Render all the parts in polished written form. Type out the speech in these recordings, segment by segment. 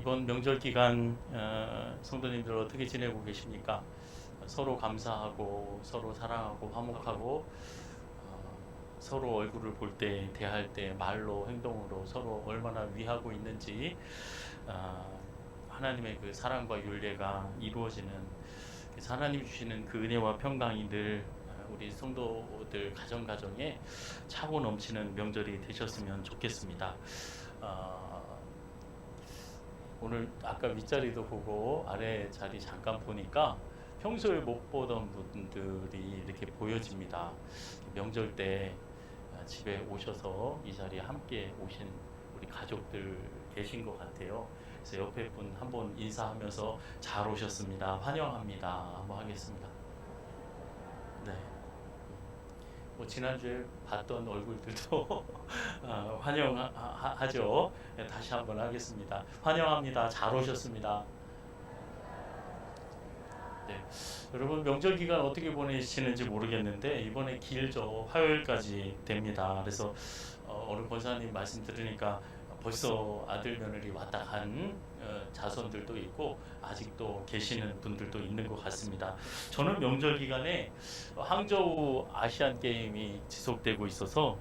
이번 명절 기간 성도님들 어떻게 지내고 계십니까? 서로 감사하고 서로 사랑하고 화목하고 서로 얼굴을 볼 때 대할 때 말로 행동으로 서로 얼마나 위하고 있는지 하나님의 그 사랑과 윤례가 이루어지는 하나님 주시는 그 은혜와 평강이 늘 우리 성도들 가정에 차고 넘치는 명절이 되셨으면 좋겠습니다. 오늘 아까 윗자리도 보고 아래 자리 잠깐 보니까 평소에 못 보던 분들이 이렇게 보여집니다. 명절 때 집에 오셔서 이 자리에 함께 오신 우리 가족들 계신 것 같아요. 그래서 옆에 분 한번 인사하면서 잘 오셨습니다. 환영합니다. 한번 하겠습니다. 네. 뭐 지난주에 봤던 얼굴들도 환영하죠. 네, 다시 한번 하겠습니다. 환영합니다. 잘 오셨습니다. 네. 여러분 명절 기간 어떻게 보내시는지 모르겠는데 이번에 길죠. 화요일까지 됩니다. 그래서 오늘 권사님 말씀 들으니까 벌써 아들 며느리 왔다 간 자손들도 있고 아직도 계시는 분들도 있는 것 같습니다. 저는 명절 기간에 항저우 아시안 게임이 지속되고 있어서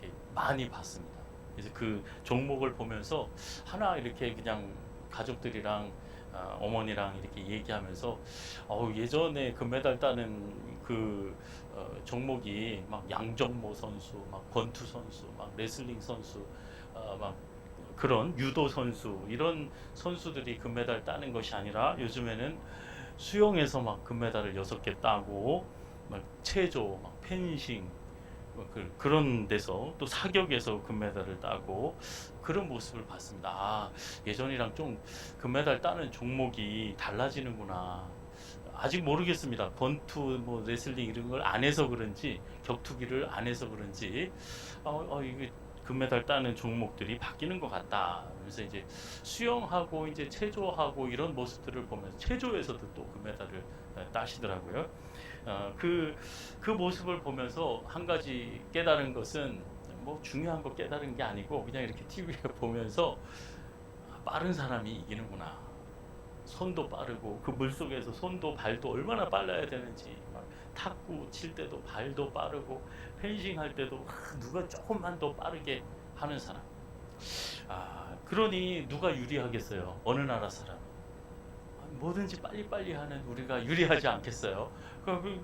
이렇게 많이 봤습니다. 그래서 그 종목을 보면서 하나 이렇게 그냥 가족들이랑 어머니랑 이렇게 얘기하면서 예전에 금메달 따는 그 종목이 막 양정모 선수, 막 권투 선수, 막 레슬링 선수, 막 그런 유도 선수 이런 선수들이 금메달 따는 것이 아니라 요즘에는 수영에서 막 금메달을 6개 따고 막 체조, 막 펜싱 그런 데서 또 사격에서 금메달을 따고 그런 모습을 봤습니다. 예전이랑 좀 금메달 따는 종목이 달라지는구나. 아직 모르겠습니다. 권투, 뭐 레슬링 이런 걸 안 해서 그런지 격투기를 안 해서 그런지 이게 금메달 따는 종목들이 바뀌는 것 같다. 그래서 이제 수영하고 이제 체조하고 이런 모습들을 보면서 체조에서도 또 금메달을 따시더라고요. 그 모습을 보면서 한 가지 깨달은 것은 뭐 중요한 거 깨달은 게 아니고 그냥 이렇게 TV에 보면서 빠른 사람이 이기는구나. 손도 빠르고 그 물속에서 손도 발도 얼마나 빨라야 되는지 막 탁구 칠 때도 발도 빠르고 펜싱 할 때도 누가 조금만 더 빠르게 하는 사람. 그러니 누가 유리하겠어요? 어느 나라 사람? 뭐든지 빨리빨리 하는 우리가 유리하지 않겠어요?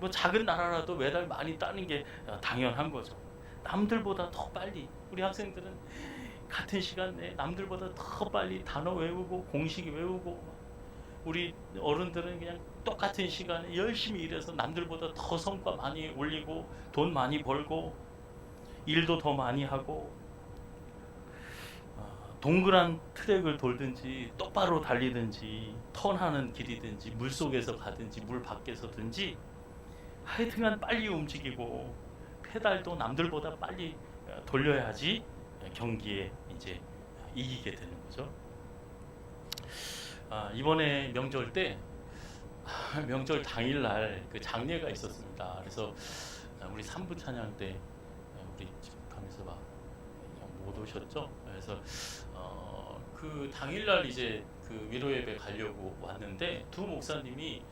뭐 작은 나라라도 메달 많이 따는 게 당연한 거죠. 남들보다 더 빨리 우리 학생들은 같은 시간 내에 남들보다 더 빨리 단어 외우고 공식 외우고 우리 어른들은 그냥 똑같은 시간에 열심히 일해서 남들보다 더 성과 많이 올리고 돈 많이 벌고 일도 더 많이 하고 동그란 트랙을 돌든지 똑바로 달리든지 턴하는 길이든지 물속에서 가든지 물 밖에서든지 하여튼간 빨리 움직이고 페달도 남들보다 빨리 돌려야지 경기에 이제 이기게 되는 거죠. 이번에 명절 때 명절 당일날 그 장례가 있었습니다. 그래서 우리 3부 찬양 때 우리 가면서 못 오셨죠? 그래서 그 당일날 이제 그 위로 예배 가려고 왔는데 두 목사님이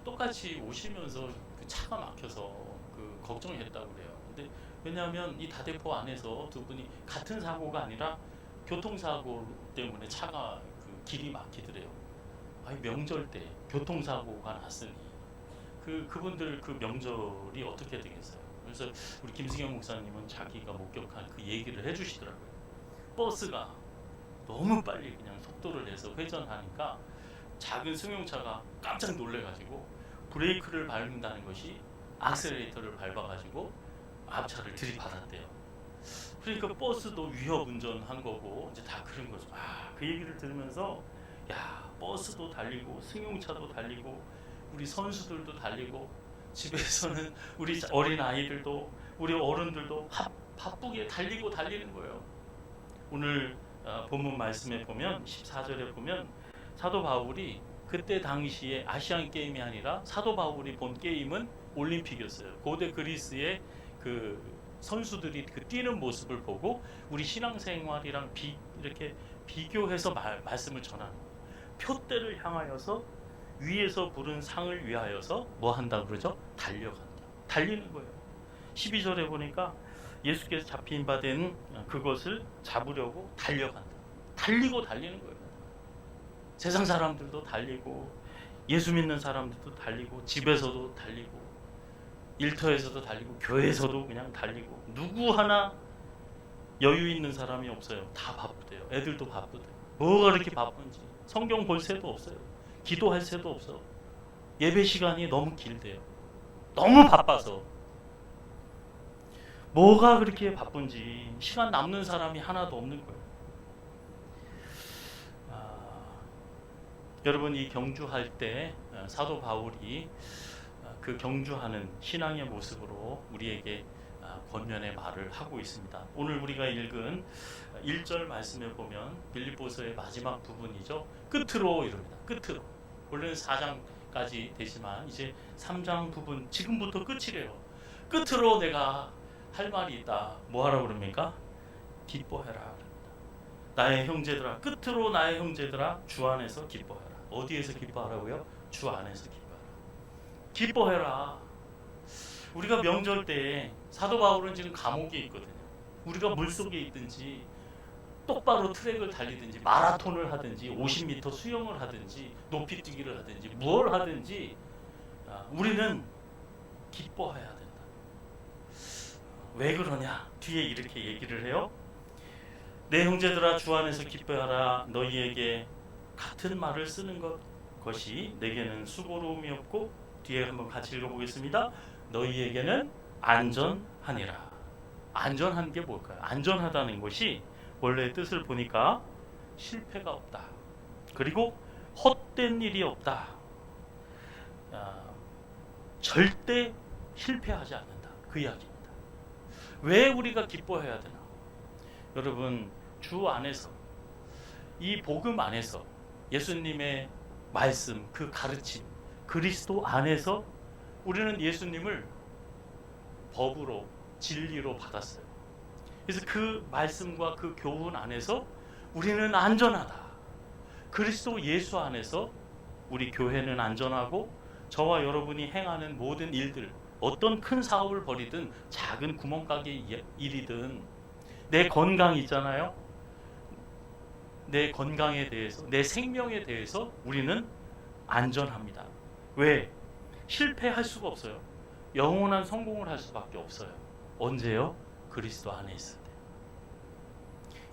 똑같이 오시면서 그 차가 막혀서 그 걱정했다고 그래요. 근데 왜냐하면 이 다대포 안에서 두 분이 같은 사고가 아니라 교통사고 때문에 차가 그 길이 막히더래요. 명절 때 교통사고가 났으니 그분들 그 명절이 어떻게 되겠어요? 그래서 우리 김승영 목사님은 자기가 목격한 그 얘기를 해주시더라고요. 버스가 너무 빨리 그냥 속도를 내서 회전하니까 작은 승용차가 깜짝 놀래가지고 브레이크를 밟는다는 것이 악셀레이터를 밟아가지고 앞차를 들이받았대요. 그러니까 버스도 위협 운전한 거고 이제 다 그런 거죠. 그 얘기를 들으면서 버스도 달리고 승용차도 달리고 우리 선수들도 달리고 집에서는 우리 어린 아이들도 우리 어른들도 바쁘게 달리는 거예요. 오늘 본문 말씀에 보면 14절에 보면 사도 바울이 그때 당시에 아시안 게임이 아니라 사도 바울이 본 게임은 올림픽이었어요. 고대 그리스의 그 선수들이 그 뛰는 모습을 보고 우리 신앙생활이랑 이렇게 비교해서 말씀을 전하는 거예요. 표대를 향하여서 위에서 부른 상을 위하여서 뭐 한다 그러죠? 달려간다. 달리는 거예요. 12절에 보니까 예수께서 잡힌 바 된 그것을 잡으려고 달려간다. 달리고 달리는 거예요. 세상 사람들도 달리고 예수 믿는 사람들도 달리고 집에서도 달리고 일터에서도 달리고 교회에서도 그냥 달리고 누구 하나 여유 있는 사람이 없어요. 다 바쁘대요. 애들도 바쁘대요. 뭐가 그렇게 바쁜지 성경 볼 새도 없어요. 기도할 새도 없어. 예배 시간이 너무 길대요. 너무 바빠서. 뭐가 그렇게 바쁜지 시간 남는 사람이 하나도 없는 거예요. 여러분 이 경주할 때 사도 바울이 그 경주하는 신앙의 모습으로 우리에게 권면의 말을 하고 있습니다. 오늘 우리가 읽은 1절 말씀에 보면 빌립보서의 마지막 부분이죠. 끝으로 이럽니다. 끝으로. 원래는 4장까지 되지만 이제 3장 부분 지금부터 끝이래요. 끝으로 내가 할 말이 있다. 뭐 하라고 그럽니까? 기뻐해라. 나의 형제들아, 끝으로 나의 형제들아, 주 안에서 기뻐해라. 어디에서 기뻐하라고요? 주 안에서 기뻐해라. 기뻐해라. 우리가 명절 때 사도 바울은 지금 감옥에 있거든요. 우리가 물속에 있든지 똑바로 트랙을 달리든지 마라톤을 하든지 50m 수영을 하든지 높이뛰기를 하든지 뭘 하든지 우리는 기뻐해야 된다. 왜 그러냐? 뒤에 이렇게 얘기를 해요. 내 형제들아 주 안에서 기뻐하라. 너희에게 같은 말을 쓰는 것이 내게는 수고로움이 없고 뒤에 한번 같이 읽어보겠습니다. 너희에게는 안전하니라. 안전한 게 뭘까요? 안전하다는 것이 원래 뜻을 보니까 실패가 없다. 그리고 헛된 일이 없다. 절대 실패하지 않는다. 그 이야기입니다. 왜 우리가 기뻐해야 되나? 여러분 주 안에서 이 복음 안에서 예수님의 말씀 그 가르침 그리스도 안에서 우리는 예수님을 법으로 진리로 받았어요. 그래서 그 말씀과 그 교훈 안에서 우리는 안전하다. 그리스도 예수 안에서 우리 교회는 안전하고 저와 여러분이 행하는 모든 일들 어떤 큰 사업을 벌이든 작은 구멍가게 일이든 내 건강 있잖아요. 내 건강에 대해서 내 생명에 대해서 우리는 안전합니다. 왜? 실패할 수가 없어요. 영원한 성공을 할 수밖에 없어요. 언제요? 그리스도 안에 있을 때.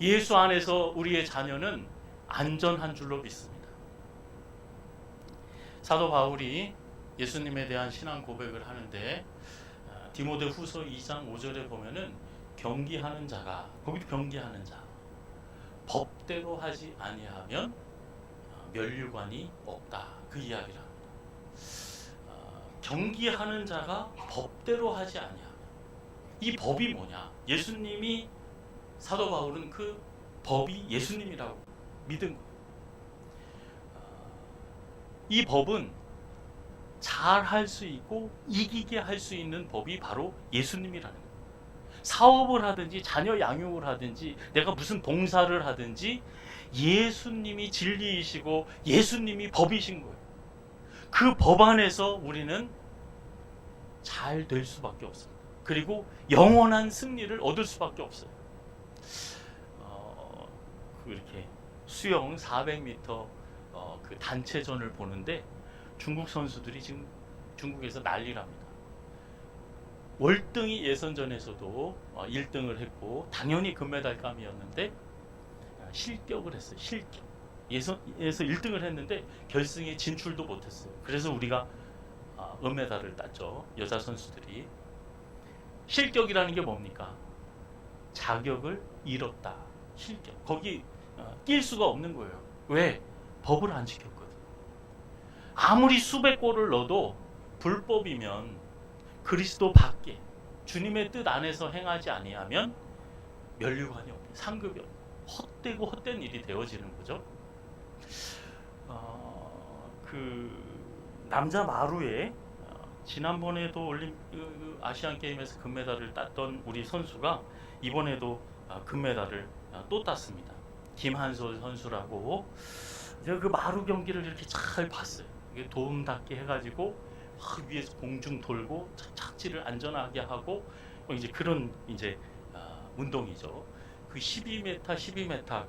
예수 안에서 우리의 자녀는 안전한 줄로 믿습니다. 사도 바울이 예수님에 대한 신앙 고백을 하는데 디모데 후서 2장 5절에 보면은 경기하는 자가 거기도 경기하는 자 법대로 하지 아니하면 면류관이 없다. 그 이야기를 합니다. 경기하는 자가 법대로 하지 아니하면 이 법이 뭐냐? 예수님이 사도 바울은 그 법이 예수님이라고 믿은 거예요. 이 법은 잘 할 수 있고 이기게 할 수 있는 법이 바로 예수님이라는 거예요. 사업을 하든지 자녀 양육을 하든지 내가 무슨 봉사를 하든지 예수님이 진리이시고 예수님이 법이신 거예요. 그 법 안에서 우리는 잘 될 수밖에 없습니다. 그리고 영원한 승리를 얻을 수밖에 없어요. 이렇게 수영 400m 그 단체전을 보는데 중국 선수들이 지금 중국에서 난리랍니다. 월등히 예선전에서도 1등을 했고 당연히 금메달감이었는데 실격을 했어요. 실격. 예선에서 1등을 했는데 결승에 진출도 못했어요. 그래서 우리가 은메달을 땄죠. 여자 선수들이. 실격이라는 게 뭡니까? 자격을 잃었다. 실격. 거기 낄 수가 없는 거예요. 왜? 법을 안 지켰거든. 아무리 수백 골을 넣어도 불법이면 그리스도 밖에 주님의 뜻 안에서 행하지 아니하면 면류관이 없고 상급이 없고 헛되고 헛된 일이 되어지는 거죠. 그 남자 마루에 지난번에도 아시안 게임에서 금메달을 땄던 우리 선수가 이번에도 금메달을 또 땄습니다. 김한솔 선수라고. 제가 그 마루 경기를 이렇게 잘 봤어요. 이게 도움닫기 해가지고 막 위에서 공중 돌고 착지를 안전하게 하고 이제 그런 이제 운동이죠. 그 12m, 12m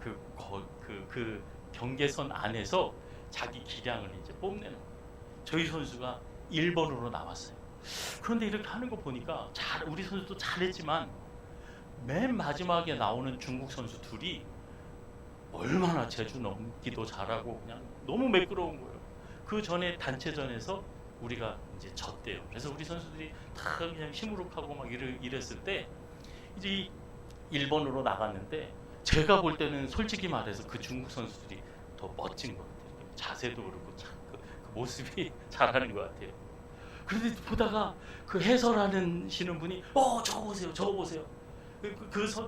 그 경계선 안에서 자기 기량을 이제 뽐내는 거예요. 저희 선수가 1번으로 나왔어요. 그런데 이렇게 하는 거 보니까 우리 선수도 잘했지만 맨 마지막에 나오는 중국 선수 둘이 얼마나 제주 넘기도 잘하고 그냥 너무 매끄러운 거예요. 그 전에 단체전에서 우리가 이제 졌대요. 그래서 우리 선수들이 다 그냥 시무룩하고 막 이랬을 때 이제 1번으로 나갔는데 제가 볼 때는 솔직히 말해서 그 중국 선수들이 더 멋진 것 같아요. 자세도 그렇고 그 모습이 잘하는 것 같아요. 그런데 보다가 그 해설하시는 분이 저거 보세요, 저거 보세요.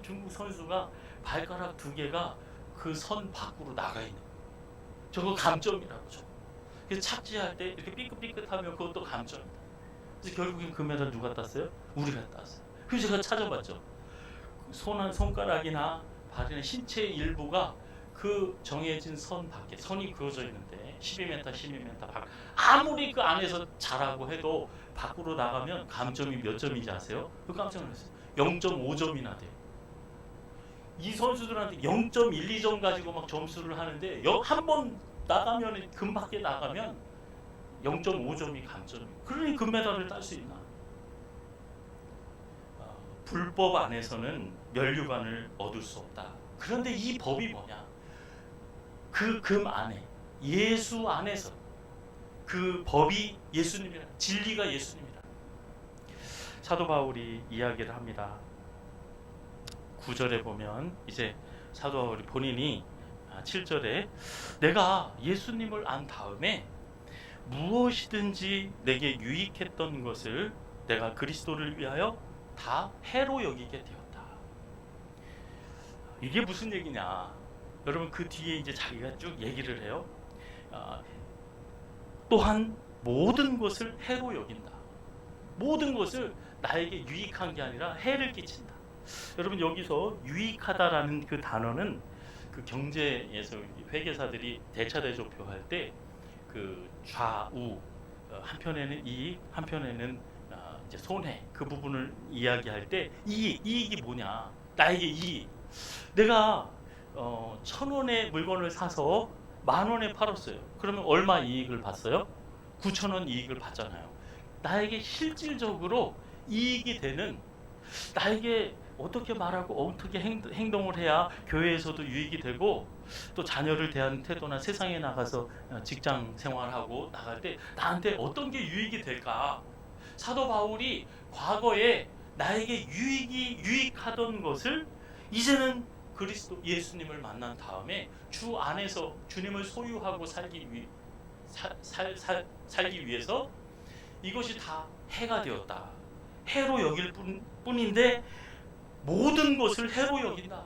중국 선수가 발가락 2개가 그 선 밖으로 나가 있는 거예요. 저거 감점이라고. 저거. 그래서 착지할 때 이렇게 삐끗삐끗하면 그것도 감점이다. 그래서 결국엔 금메달 누가 땄어요? 우리가 땄어요. 그래서 제가 찾아봤죠. 손가락이나 발이나 신체 일부가 그 정해진 선 밖에 선이 그어져 있는데 12m, 12m 밖 아무리 그 안에서 잘하고 해도 밖으로 나가면 감점이 몇 점인지 아세요? 그 깜짝 놀랐어요. 0.5점이나 돼요. 이 선수들한테 0.12점 가지고 막 점수를 하는데 한 번 나가면 금 밖에 나가면 0.5점이 감점이에요. 그러니 금메달을 딸 수 있나? 불법 안에서는 면류관을 얻을 수 없다. 그런데 이 법이 뭐냐? 그 금 안에 예수 안에서 그 법이 예수님이라, 진리가 예수님이라. 사도 바울이 이야기를 합니다. 9절에 보면 이제 사도 바울이 본인이 7절에 내가 예수님을 안 다음에 무엇이든지 내게 유익했던 것을 내가 그리스도를 위하여 다 해로 여기게 되었다. 이게 무슨 얘기냐? 여러분 그 뒤에 이제 자기가 쭉 얘기를 해요. 또한 모든 것을 해로 여긴다. 모든 것을 나에게 유익한 게 아니라 해를 끼친다. 여러분 여기서 유익하다라는 그 단어는 그 경제에서 회계사들이 대차대조표 할 때 그 좌우 한편에는 이익, 한편에는 이제 손해, 그 부분을 이야기할 때 이익이 뭐냐? 나에게 이익. 내가 1,000원의 물건을 사서 10,000원에 팔았어요. 그러면 얼마 이익을 봤어요? 9,000원 이익을 봤잖아요. 나에게 실질적으로 이익이 되는, 나에게 어떻게 말하고 어떻게 행동을 해야 교회에서도 유익이 되고 또 자녀를 대하는 태도나 세상에 나가서 직장 생활하고 나갈 때 나한테 어떤 게 유익이 될까? 사도 바울이 과거에 나에게 유익하던 것을 이제는 그리스도 예수님을 만난 다음에 주 안에서 주님을 소유하고 살기 위해서 이것이 다 해가 되었다. 해로 여길 뿐인데 모든 것을 해로 여긴다.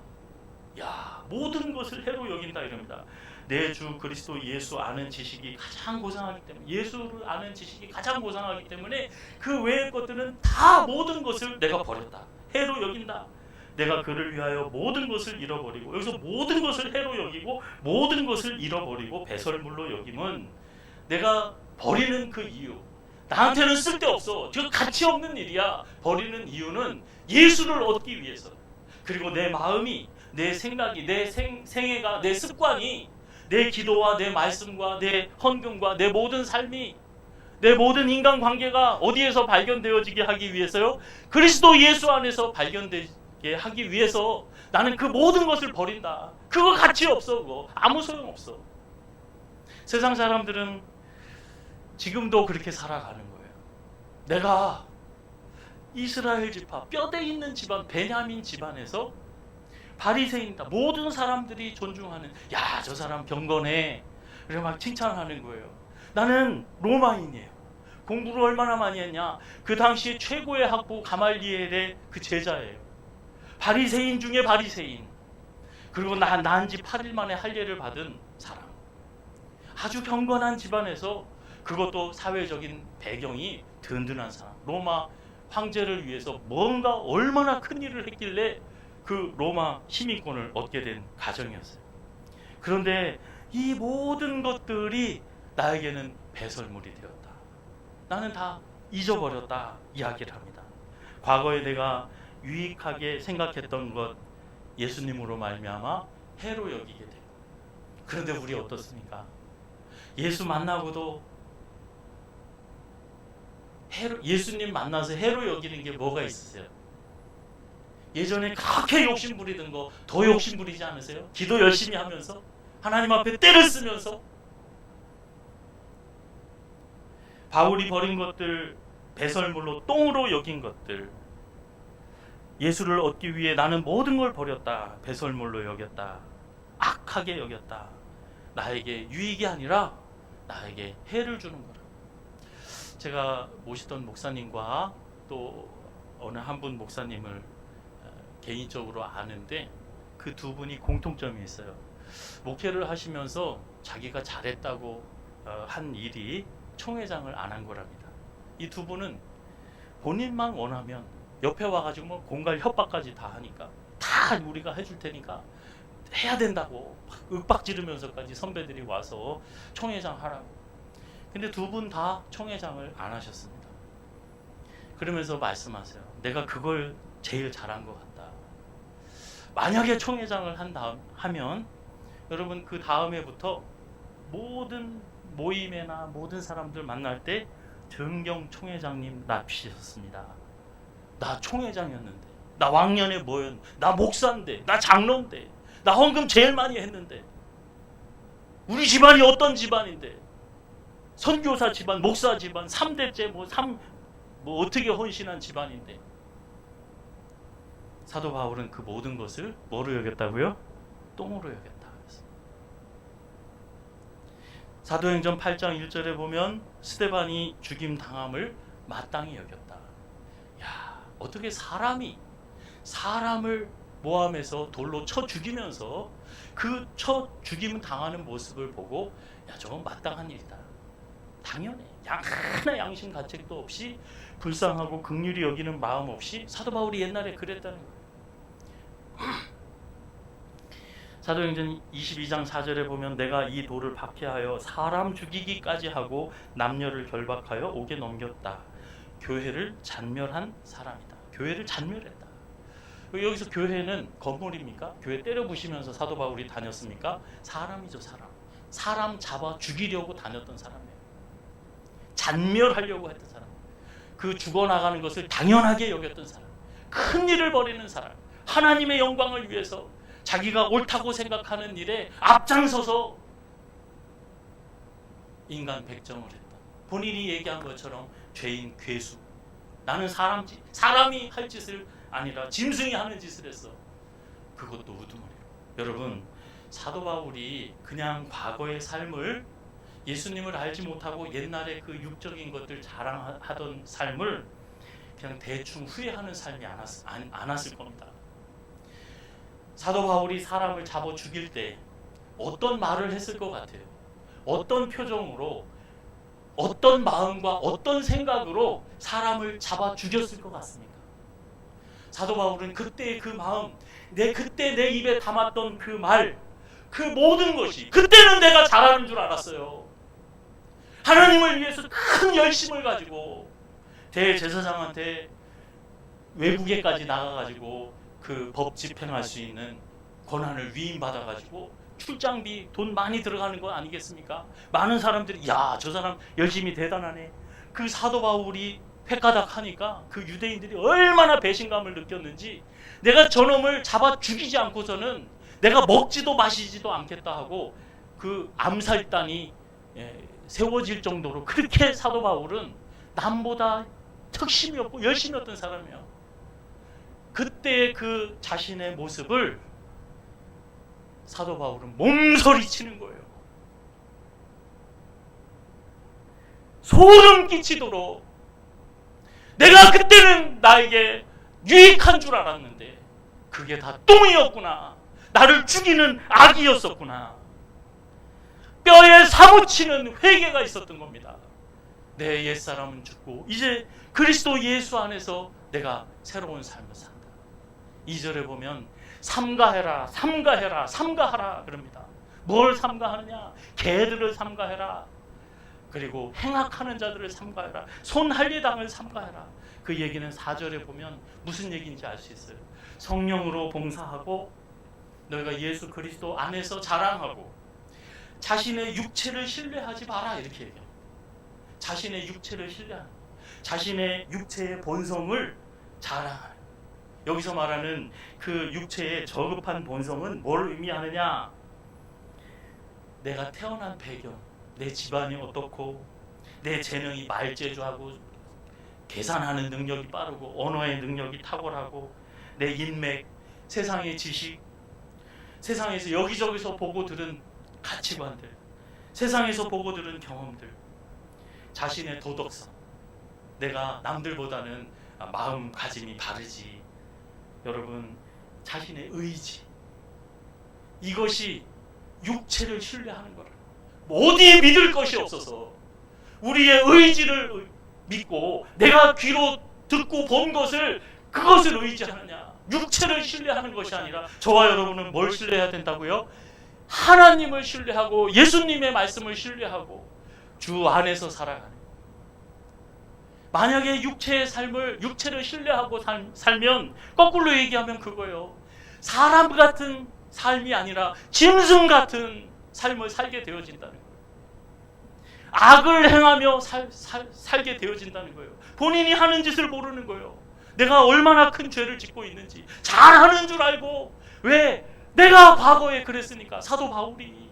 모든 것을 해로 여긴다 이럽니다. 내 주 그리스도 예수 아는 지식이 가장 고상하기 때문에, 예수를 아는 지식이 가장 고상하기 때문에 그 외의 것들은 다 모든 것을 내가 버렸다. 해로 여긴다. 내가 그를 위하여 모든 것을 잃어버리고, 여기서 모든 것을 해로 여기고 모든 것을 잃어버리고 배설물로 여김은 내가 버리는 그 이유, 나한테는 쓸데없어, 저 가치 없는 일이야. 버리는 이유는 예수를 얻기 위해서. 그리고 내 마음이, 내 생각이, 내 생애가, 내 습관이, 내 기도와 내 말씀과 내 헌금과 내 모든 삶이, 내 모든 인간관계가 어디에서 발견되어지게 하기 위해서요? 그리스도 예수 안에서 발견되게 하기 위해서 나는 그 모든 것을 버린다. 그거 가치 없어. 그거 아무 소용없어. 세상 사람들은 지금도 그렇게 살아가는 거예요. 내가 이스라엘 지파, 뼈대 있는 집안, 베냐민 집안에서 바리새인이다. 모든 사람들이 존중하는, 야, 저 사람 경건해. 그래 막 칭찬하는 거예요. 나는 로마인이에요. 공부를 얼마나 많이 했냐? 그 당시에 최고의 학부 가말리엘의 그 제자예요. 바리새인 중에 바리새인. 그리고 난 지 8일 만에 할례를 받은 사람. 아주 경건한 집안에서, 그것도 사회적인 배경이 든든한 사람. 로마 황제를 위해서 뭔가 얼마나 큰 일을 했길래 그 로마 시민권을 얻게 된 가정이었어요. 그런데 이 모든 것들이 나에게는 배설물이 되었다. 나는 다 잊어버렸다 이야기를 합니다. 과거에 내가 유익하게 생각했던 것 예수님으로 말미암아 해로 여기게 되고, 그런데 우리 어떻습니까? 예수 만나고도 예수님 만나서 해로 여기는 게 뭐가 있으세요? 예전에 그렇게 욕심 부리던 거 더 욕심 부리지 않으세요? 기도 열심히 하면서 하나님 앞에 때를 쓰면서 바울이 버린 것들, 배설물로 똥으로 여긴 것들, 예수를 얻기 위해 나는 모든 걸 버렸다, 배설물로 여겼다, 악하게 여겼다, 나에게 유익이 아니라 나에게 해를 주는 거라. 제가 모시던 목사님과 또 어느 한 분 목사님을 개인적으로 아는데 그 두 분이 공통점이 있어요. 목회를 하시면서 자기가 잘했다고 한 일이 총회장을 안 한 거랍니다. 이 두 분은 본인만 원하면 옆에 와가지고 뭐 공갈 협박까지 다 하니까 다 우리가 해줄 테니까 해야 된다고 윽박 지르면서까지 선배들이 와서 총회장 하라고. 근데 두 분 다 총회장을 안 하셨습니다. 그러면서 말씀하세요. 내가 그걸 제일 잘한 것 같다. 만약에 총회장을 하면 여러분 그 다음에부터 모든 모임에나 모든 사람들 만날 때 정경 총회장님 납치셨습니다. 나 총회장이었는데, 나 왕년에 뭐였는데, 나 목사인데, 나 장로인데, 나 헌금 제일 많이 했는데, 우리 집안이 어떤 집안인데, 선교사 집안, 목사 집안, 3대째 뭐 어떻게 헌신한 집안인데. 사도 바울은 그 모든 것을 뭐로 여겼다고요? 똥으로 여겼다. 사도행전 8장 1절에 보면 스데반이 죽임 당함을 마땅히 여겼다. 야, 어떻게 사람을 모함해서 돌로 쳐 죽이면서 그 쳐 죽임 당하는 모습을 보고, 야, 저건 마땅한 일이다. 당연해. 하나 양심 가책도 없이 불쌍하고 긍휼히 여기는 마음 없이 사도 바울이 옛날에 그랬다는 거예요. 사도행전 22장 4절에 보면 내가 이 돌을 박해하여 사람 죽이기까지 하고 남녀를 결박하여 옥에 넘겼다. 교회를 잔멸한 사람이다. 교회를 잔멸했다. 여기서 교회는 건물입니까? 교회 때려 부시면서 사도 바울이 다녔습니까? 사람이죠, 사람. 사람 잡아 죽이려고 다녔던 사람이에요. 잔멸하려고 했던 사람. 그 죽어나가는 것을 당연하게 여겼던 사람. 큰 일을 벌이는 사람. 하나님의 영광을 위해서 자기가 옳다고 생각하는 일에 앞장서서 인간 백정을 했다. 본인이 얘기한 것처럼 죄인 괴수. 나는 사람이 할 짓을 아니라 짐승이 하는 짓을 했어. 그것도 우두머리로. 여러분, 사도 바울이 그냥 과거의 삶을, 예수님을 알지 못하고 옛날에 그 육적인 것들 자랑하던 삶을 그냥 대충 후회하는 삶이 않았을 겁니다. 사도 바울이 사람을 잡아 죽일 때 어떤 말을 했을 것 같아요? 어떤 표정으로, 어떤 마음과 어떤 생각으로 사람을 잡아 죽였을 것 같습니까? 사도 바울은 그때의 그 마음, 그때 내 입에 담았던 그 말, 그 모든 것이, 그때는 내가 잘하는 줄 알았어요. 하나님을 위해서 큰 열심을 가지고 대제사장한테 외국에까지 나가가지고 그 법 집행할 수 있는 권한을 위임받아가지고 출장비 돈 많이 들어가는 거 아니겠습니까? 많은 사람들이 야, 저 사람 열심히 대단하네. 그 사도 바울이 획가닥 하니까 그 유대인들이 얼마나 배신감을 느꼈는지, 내가 저놈을 잡아 죽이지 않고서는 내가 먹지도 마시지도 않겠다 하고 그 암살단이 세워질 정도로 그렇게 사도 바울은 남보다 특심이 없고 열심히 했던 사람이에요. 그때 그 자신의 모습을 사도 바울은 몸서리치는 거예요. 소름 끼치도록 내가 그때는 나에게 유익한 줄 알았는데 그게 다 똥이었구나. 나를 죽이는 악이었었구나. 뼈에 사무치는 회개가 있었던 겁니다. 내 옛사람은 죽고 이제 그리스도 예수 안에서 내가 새로운 삶을 산다. 2절에 보면 삼가해라, 삼가해라, 삼가하라 그럽니다. 뭘 삼가하느냐? 개들을 삼가해라. 그리고 행악하는 자들을 삼가해라. 손할례당을 삼가해라. 그 얘기는 4절에 보면 무슨 얘기인지 알 수 있어요. 성령으로 봉사하고 너희가 예수 그리스도 안에서 자랑하고 자신의 육체를 신뢰하지 마라 이렇게 얘기해요. 자신의 육체를 신뢰하는, 자신의 육체의 본성을 자랑하는. 여기서 말하는 그 육체의 저급한 본성은 뭘 의미하느냐? 내가 태어난 배경, 내 집안이 어떻고 내 재능이 말재주하고 계산하는 능력이 빠르고 언어의 능력이 탁월하고 내 인맥, 세상의 지식, 세상에서 여기저기서 보고 들은 가치관들, 세상에서 보고 들은 경험들, 자신의 도덕성, 내가 남들보다는 마음가짐이 바르지. 여러분, 자신의 의지, 이것이 육체를 신뢰하는 거라. 어디에 믿을 것이 없어서 우리의 의지를 믿고 내가 귀로 듣고 본 것을 그것을 의지하느냐? 육체를 신뢰하는 것이 아니라 저와 여러분은 뭘 신뢰해야 된다고요? 하나님을 신뢰하고 예수님의 말씀을 신뢰하고 주 안에서 살아가는. 만약에 육체의 삶을, 육체를 신뢰하고 살면 거꾸로 얘기하면 그거예요. 사람 같은 삶이 아니라 짐승 같은 삶을 살게 되어진다는 거예요. 악을 행하며 살게 되어진다는 거예요. 본인이 하는 짓을 모르는 거예요. 내가 얼마나 큰 죄를 짓고 있는지 잘하는 줄 알고. 왜? 내가 과거에 그랬으니까. 사도 바울이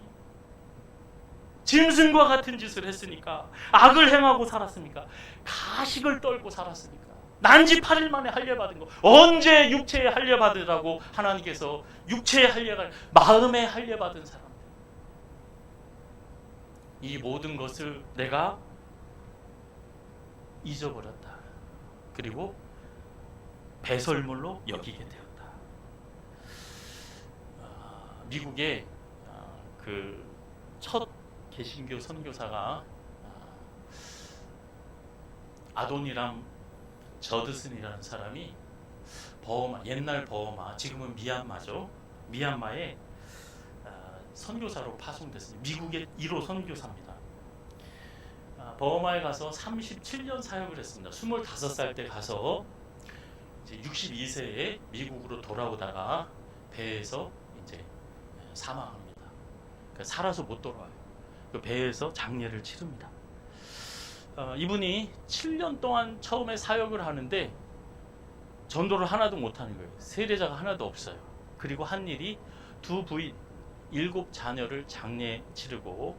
짐승과 같은 짓을 했으니까, 악을 행하고 살았으니까, 가식을 떨고 살았으니까, 난지 8일 만에 할례받은 거. 언제 육체에 할례받으라고 하나님께서 육체에 할례가 마음에 할례받은 사람들. 이 모든 것을 내가 잊어버렸다. 그리고 배설물로 여기게 되었다. 미국의 그 첫 개신교 선교사가 아도니람 저드슨이라는 사람이 버마, 옛날 버마, 지금은 미얀마죠. 미얀마에 선교사로 파송됐어요. 미국의 1호 선교사입니다. 버마에 가서 37년 사역을 했습니다. 25살 때 가서 이제 62세에 미국으로 돌아오다가 배에서 이제 사망합니다. 그러니까 살아서 못 돌아와요. 그 배에서 장례를 치릅니다. 이분이 7년 동안 처음에 사역을 하는데 전도를 하나도 못하는 거예요. 세례자가 하나도 없어요. 그리고 한 일이 두 부인 7 자녀를 장례 치르고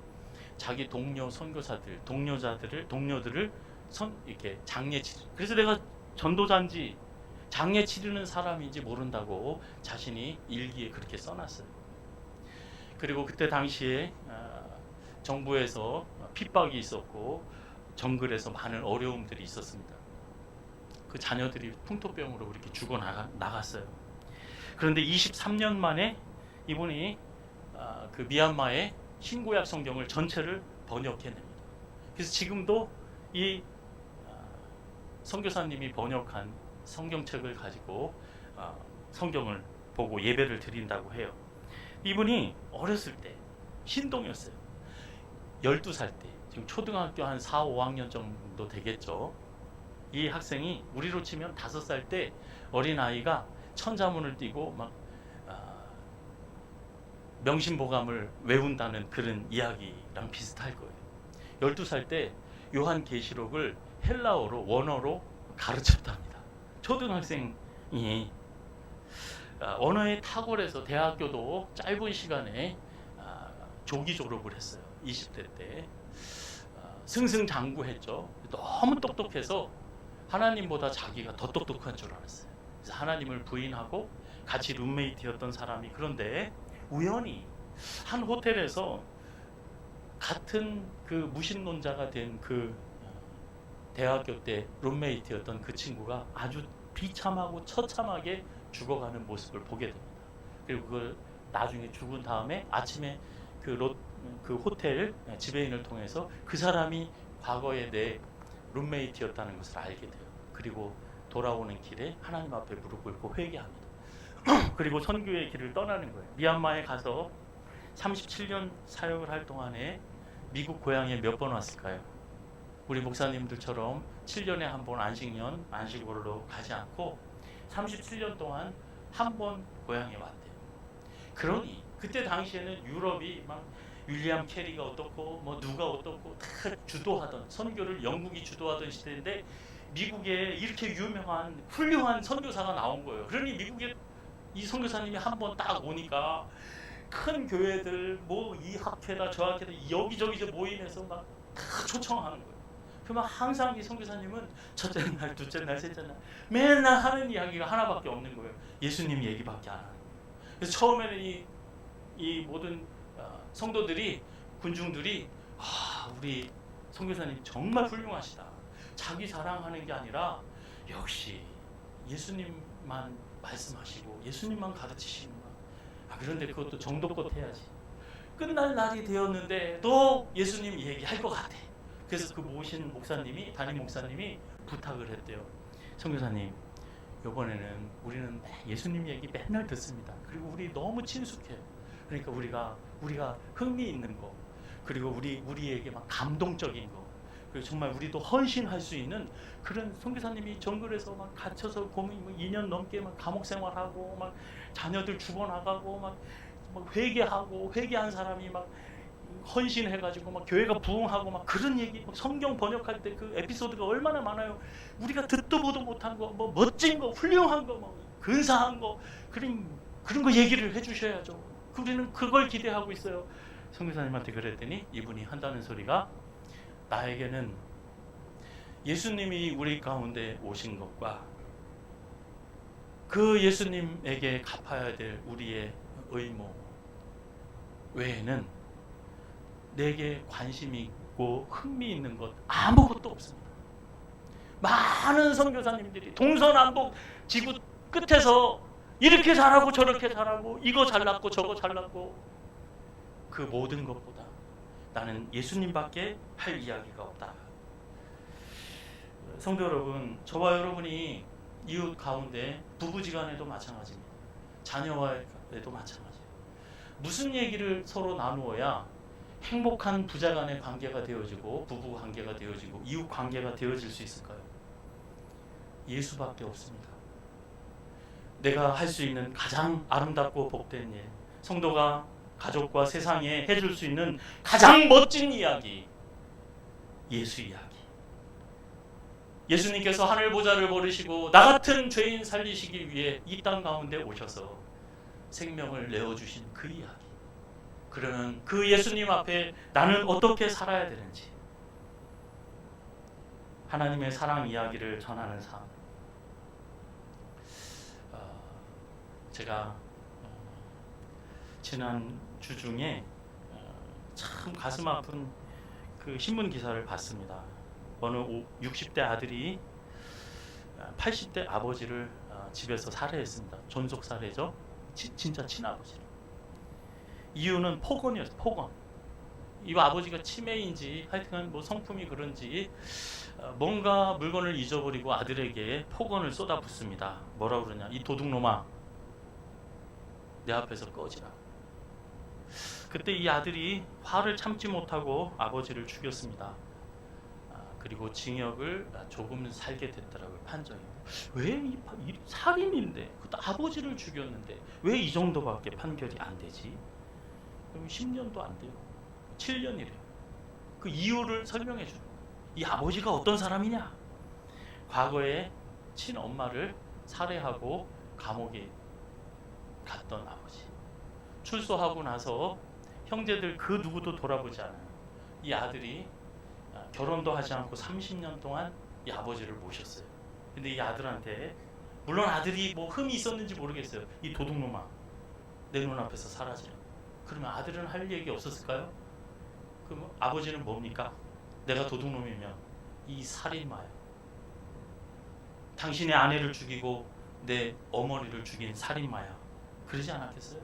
자기 동료 선교사들, 동료들을 이렇게 장례 치르. 그래서 내가 전도자인지 장례 치르는 사람인지 모른다고 자신이 일기에 그렇게 써놨어요. 그리고 그때 당시에 정부에서 핍박이 있었고 정글에서 많은 어려움들이 있었습니다. 그 자녀들이 풍토병으로 그렇게 죽어 나갔어요. 그런데 23년 만에 이분이 그 미얀마의 신구약 성경을 전체를 번역해냅니다. 그래서 지금도 이 선교사님이 번역한 성경책을 가지고 성경을 보고 예배를 드린다고 해요. 이분이 어렸을 때 신동이었어요. 12살 때, 지금 초등학교 한 4, 5학년 정도 되겠죠. 이 학생이 우리로 치면 5살 때 어린아이가 천자문을 띄고 막 명심보감을 외운다는 그런 이야기랑 비슷할 거예요. 12살 때 요한계시록을 헬라어로, 원어로 가르쳤답니다. 초등학생이 언어에 탁월해서 대학교도 짧은 시간에 조기 졸업을 했어요. 20대 때 승승장구했죠. 너무 똑똑해서 하나님보다 자기가 더 똑똑한 줄 알았어요. 그래서 하나님을 부인하고 같이 룸메이트였던 사람이, 그런데 우연히 한 호텔에서 같은 그 무신론자가 된 그 대학교 때 룸메이트였던 그 친구가 아주 비참하고 처참하게 죽어가는 모습을 보게 됩니다. 그리고 그걸 나중에 죽은 다음에 아침에 그 호텔 지배인을 통해서 그 사람이 과거에 내 룸메이트였다는 것을 알게 돼요. 그리고 돌아오는 길에 하나님 앞에 무릎 꿇고 회개합니다. 그리고 선교의 길을 떠나는 거예요. 미얀마에 가서 37년 사역을 할 동안에 미국 고향에 몇 번 왔을까요? 우리 목사님들처럼 7년에 한 번 안식월로 가지 않고 37년 동안 한 번 고향에 왔대요. 그러니 그때 당시에는 유럽이 막 윌리엄 캐리가 어떻고 뭐 누가 어떻고 다 주도하던, 선교를 영국이 주도하던 시대인데 미국에 이렇게 유명한 훌륭한 선교사가 나온 거예요. 그러니 미국에 이 선교사님이 한 번 딱 오니까 큰 교회들 뭐 이 학회다 저 학회다 여기저기 모임에서 막 다 초청하는 거예요. 그러면 항상 이 선교사님은 첫째 날, 둘째 날, 셋째 날 맨날 하는 이야기가 하나밖에 없는 거예요. 예수님 얘기밖에 안 하는 거예요. 그래서 처음에는 이 모든 성도들이, 군중들이 우리 선교사님 정말 훌륭하시다. 자기 자랑하는 게 아니라 역시 예수님만 말씀하시고 예수님만 가르치시는구나. 그런데 그것도 정도껏 해야지. 끝날 날이 되었는데 또 예수님 얘기할 것 같아. 그래서 그 모신 목사님이, 담임 목사님이 부탁을 했대요. 선교사님, 이번에는 우리는 예수님 얘기 맨날 듣습니다. 그리고 우리 너무 친숙해요. 그러니까 우리가 흥미 있는 거, 그리고 우리에게 막 감동적인 거, 그리고 정말 우리도 헌신할 수 있는 그런, 선교사님이 정글에서 막 갇혀서 고민 2년 넘게 막 감옥 생활하고 막 자녀들 죽어나가고 막 회개하고, 회개한 사람이 막 헌신해가지고 막 교회가 부흥하고 막 그런 얘기, 막 성경 번역할 때 그 에피소드가 얼마나 많아요. 우리가 듣도 보도 못한 거, 뭐 멋진 거, 훌륭한 거, 뭐 근사한 거, 그런 거 얘기를 해주셔야죠. 우리는 그걸 기대하고 있어요. 선교사님한테 그랬더니 이분이 한다는 소리가, 나에게는 예수님이 우리 가운데 오신 것과 그 예수님에게 갚아야 될 우리의 의무 외에는 내게 관심이 있고 흥미 있는 것 아무것도 없습니다. 많은 선교사님들이 동서남북 지구 끝에서 이렇게 잘하고 저렇게 잘하고 이거 잘났고 저거 잘났고, 그 모든 것보다 나는 예수님밖에 할 이야기가 없다. 성도 여러분, 저와 여러분이 이웃 가운데 부부지간에도 마찬가지입니다. 자녀와에도 마찬가지예요. 무슨 얘기를 서로 나누어야 행복한 부자간의 관계가 되어지고 부부 관계가 되어지고 이웃 관계가 되어질 수 있을까요? 예수밖에 없습니다. 내가 할 수 있는 가장 아름답고 복된 일, 성도가 가족과 세상에 해줄 수 있는 가장 멋진 이야기, 예수 이야기. 예수님께서 하늘 보좌를 버리시고 나 같은 죄인 살리시기 위해 이 땅 가운데 오셔서 생명을 내어주신 그 이야기. 그러면 그 예수님 앞에 나는 어떻게 살아야 되는지, 하나님의 사랑 이야기를 전하는 삶. 제가 지난 주 중에 참 가슴 아픈 그 신문 기사를 봤습니다. 어느 60대 아들이 80대 아버지를 집에서 살해했습니다. 존속 살해죠. 진짜 친아버지를. 이유는 폭언이었어요. 폭언. 이 아버지가 치매인지 하여튼 뭐 성품이 그런지 뭔가 물건을 잊어버리고 아들에게 폭언을 쏟아붓습니다. 뭐라 그러냐, 이 도둑놈아, 내 앞에서 꺼지라. 그때 이 아들이 화를 참지 못하고 아버지를 죽였습니다. 그리고 징역을 조금 살게 됐더라고요. 판정이. 왜 이 살인인데, 그것도 아버지를 죽였는데 왜 이 정도밖에 판결이 안 되지? 그럼 10년도 안 돼요. 7년이래요. 그 이유를 설명해 주는 거예요. 이 아버지가 어떤 사람이냐? 과거에 친엄마를 살해하고 감옥에 갔던 아버지. 출소하고 나서 형제들 그 누구도 돌아보지 않아요. 이 아들이 결혼도 하지 않고 30년 동안 이 아버지를 모셨어요. 근데 이 아들한테, 물론 아들이 뭐 흠이 있었는지 모르겠어요. 이 도둑놈아, 내 눈앞에서 사라지라. 그러면 아들은 할 얘기 없었을까요? 그럼 아버지는 뭡니까? 내가 도둑놈이면 이 살인마야. 당신의 아내를 죽이고 내 어머니를 죽인 살인마야. 그러지 않았겠어요?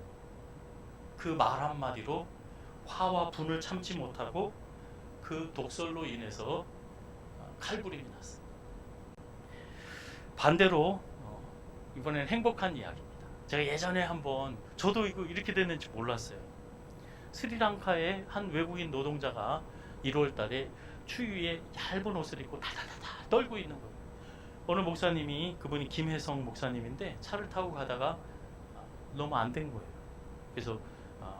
그 말 한마디로 화와 분을 참지 못하고 그 독설로 인해서 칼부림이 났어요. 반대로 이번엔 행복한 이야기입니다. 제가 예전에 한번, 저도 이거 이렇게 됐는지 몰랐어요. 스리랑카의 한 외국인 노동자가 1월 달에 추위에 얇은 옷을 입고 다다다다 떨고 있는 거예요. 어느 목사님이, 그분이 김혜성 목사님인데, 차를 타고 가다가 너무 안 된 거예요. 그래서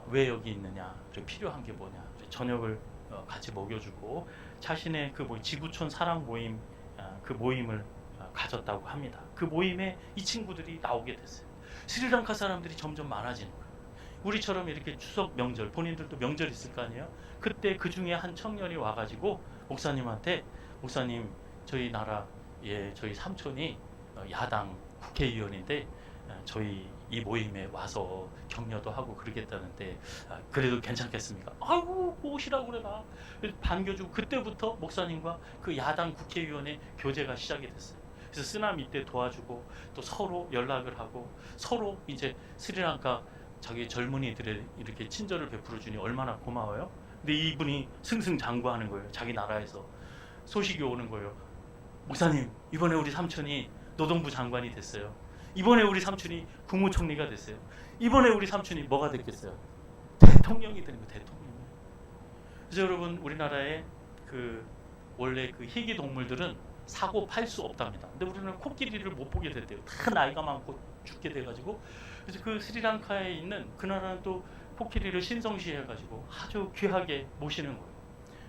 왜 여기 있느냐, 그리고 필요한 게 뭐냐, 저녁을 같이 먹여주고 자신의 그 지구촌 사랑 모임, 그 모임을 가졌다고 합니다. 그 모임에 이 친구들이 나오게 됐어요. 스리랑카 사람들이 점점 많아지는 거예요. 우리처럼 이렇게 추석 명절, 본인들도 명절 있을 거 아니에요. 그때 그 중에 한 청년이 와가지고 목사님한테, 목사님, 저희 나라에 저희 삼촌이 야당 국회의원인데 저희 이 모임에 와서 격려도 하고 그러겠다는데 그래도 괜찮겠습니까? 아이고, 오시라고 그래라. 반겨주고, 그때부터 목사님과 그 야당 국회의원의 교제가 시작이 됐어요. 그래서 쓰나미 때 도와주고, 또 서로 연락을 하고, 서로 이제 스리랑카 자기 젊은이들의 이렇게 친절을 베풀어 주니 얼마나 고마워요. 근데 이분이 승승장구하는 거예요. 자기 나라에서 소식이 오는 거예요. 목사님, 이번에 우리 삼촌이 노동부 장관이 됐어요. 이번에 우리 삼촌이 국무총리가 됐어요. 이번에 우리 삼촌이 뭐가 됐겠어요? 대통령이 되는 거예요. 대통령. 그래서 여러분, 우리나라에 원래 그 희귀 동물들은 사고 팔 수 없답니다. 근데 우리는 코끼리를 못 보게 됐대요. 다 나이가 많고 죽게 돼가지고. 그래서 그 스리랑카에 있는 그 나라는 또 코끼리를 신성시해가지고 아주 귀하게 모시는 거예요.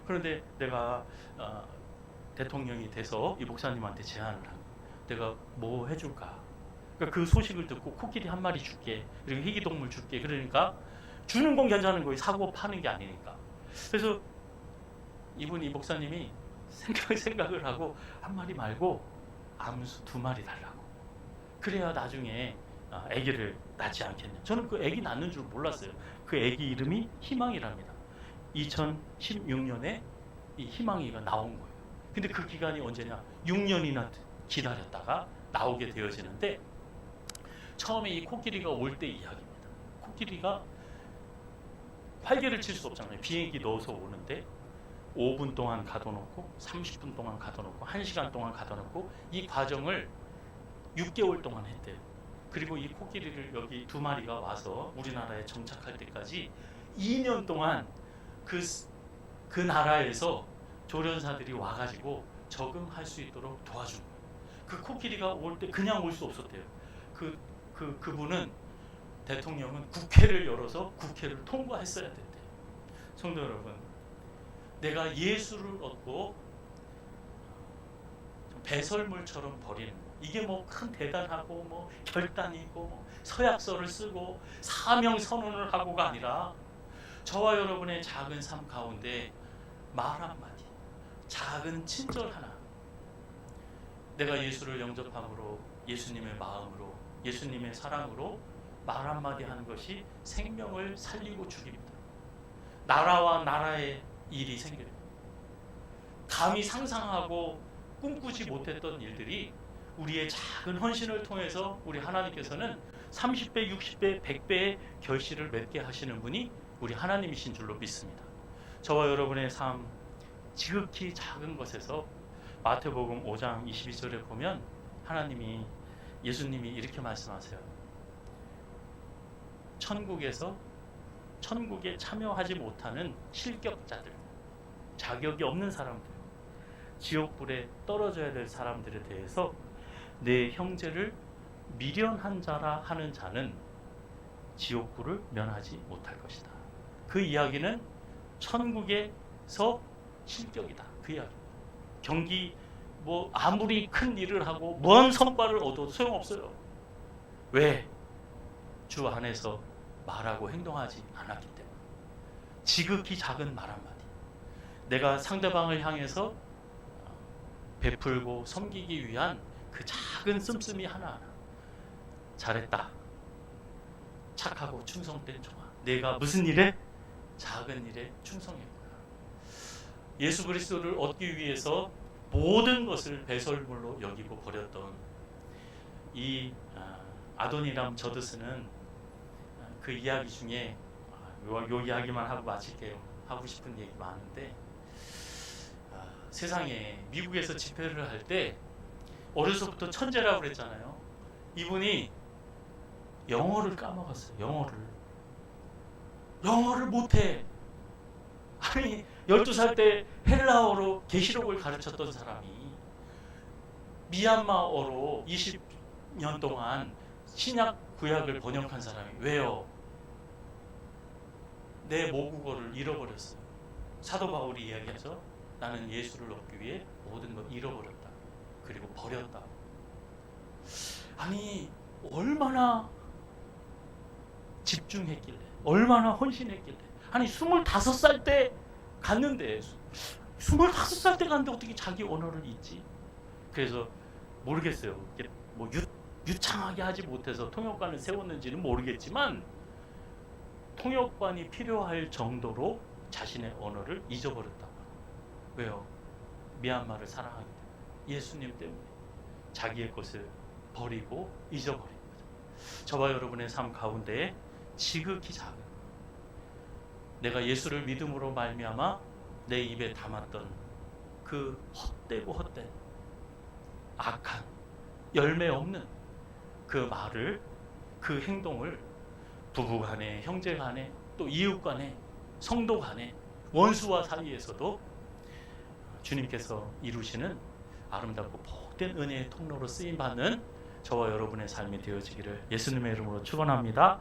그런데 내가 대통령이 돼서 이 목사님한테 제안을 한 거예요. 내가 뭐 해줄까? 그러니까 그 소식을 듣고 코끼리 한 마리 줄게, 그리고 희귀동물 줄게. 그러니까 주는 건 괜찮은 거예요. 사고 파는 게 아니니까. 그래서 이 목사님이 생각을 하고 한 마리 말고 암수 2마리 달라고. 그래야 나중에 아기를 낳지 않겠냐. 저는 그 아기 낳는 줄 몰랐어요. 그 아기 이름이 희망이랍니다. 2016년에 이 희망이가 나온 거예요. 근데 그 기간이 언제냐? 6년이나 기다렸다가 나오게 되어지는데, 처음에 이 코끼리가 올 때 이야기입니다. 코끼리가 활개를 칠 수 없잖아요. 비행기 넣어서 오는데 5분 동안 가둬놓고 30분 동안 가둬놓고 1시간 동안 가둬놓고 이 과정을 6개월 동안 했대요. 그리고 이 코끼리를 여기 2마리가 와서 우리나라에 정착할 때까지 2년 동안 그 나라에서 조련사들이 와가지고 적응할 수 있도록 도와준 거예요. 그 코끼리가 올 때 그냥 올 수 없었대요. 그분은, 대통령은 국회를 열어서 국회를 통과했어야 됐대요. 성도 여러분, 내가 예수를 얻고 배설물처럼 버리는 거, 이게 뭐 큰 대단하고 뭐 결단이고 뭐 서약서를 쓰고 사명 선언을 하고가 아니라, 저와 여러분의 작은 삶 가운데 말 한마디, 작은 친절 하나, 내가 예수를 영접함으로, 예수님의 마음으로, 예수님의 사랑으로 말 한마디 하는 것이 생명을 살리고 죽입니다. 나라와 나라의 일이 생겨요. 감히 상상하고 꿈꾸지 못했던 일들이 우리의 작은 헌신을 통해서 우리 하나님께서는 30배, 60배, 100배의 결실을 맺게 하시는 분이 우리 하나님이신 줄로 믿습니다. 저와 여러분의 삶, 지극히 작은 것에서 마태복음 5장 22절에 보면 예수님이 이렇게 말씀하세요. 천국에 참여하지 못하는 실격자들, 자격이 없는 사람들, 지옥불에 떨어져야 될 사람들에 대해서 내 형제를 미련한 자라 하는 자는 지옥불을 면하지 못할 것이다. 그 이야기는 천국에서 실격이다. 그 이야기입니다. 경기 아무리 큰 일을 하고 뭔 성과를 얻어도 소용없어요. 왜? 주 안에서 말하고 행동하지 않았기 때문에. 지극히 작은 말 한마디, 내가 상대방을 향해서 베풀고 섬기기 위한 그 작은 씀씀이 하나하나, 잘했다, 착하고 충성된 종아, 내가 무슨 일에? 작은 일에 충성했구나. 예수 그리스도를 얻기 위해서 모든 것을 배설물로 여기고 버렸던 이 아도니람 저드스는 그 이야기 중에, 요 이야기만 하고 마칠게요. 하고 싶은 얘기 많은데, 세상에 미국에서 집회를 할 때 어려서부터 천재라고 그랬잖아요. 이분이 영어를 까먹었어요. 영어를. 영어를 못해. 아니 12살 때 헬라어로 계시록을 가르쳤던 사람이 미얀마어로 20년 동안 신약 구약을 번역한 사람이 왜요? 내 모국어를 잃어버렸어요. 사도 바울이 이야기하죠. 나는 예수를 얻기 위해 모든 걸 잃어버렸다. 그리고 버렸다. 아니 얼마나 집중했길래, 얼마나 헌신했길래. 아니 25살 때 갔는데 25살 때 갔는데 어떻게 자기 언어를 잊지? 그래서 모르겠어요. 이게 뭐 유창하게 하지 못해서 통역관을 세웠는지는 모르겠지만 통역관이 필요할 정도로 자신의 언어를 잊어버렸다. 왜요? 미얀마를 사랑하기 때문에, 예수님 때문에 자기의 것을 버리고 잊어버린 거죠. 저와 여러분의 삶 가운데에 지극히 작은, 내가 예수를 믿음으로 말미암아 내 입에 담았던 그 헛되고 헛된 악한 열매 없는 그 말을, 그 행동을 부부 간에, 형제 간에, 또 이웃 간에, 성도 간에, 원수와 사이에서도 주님께서 이루시는 아름답고 복된 은혜의 통로로 쓰임받는 저와 여러분의 삶이 되어지기를 예수님의 이름으로 축원합니다.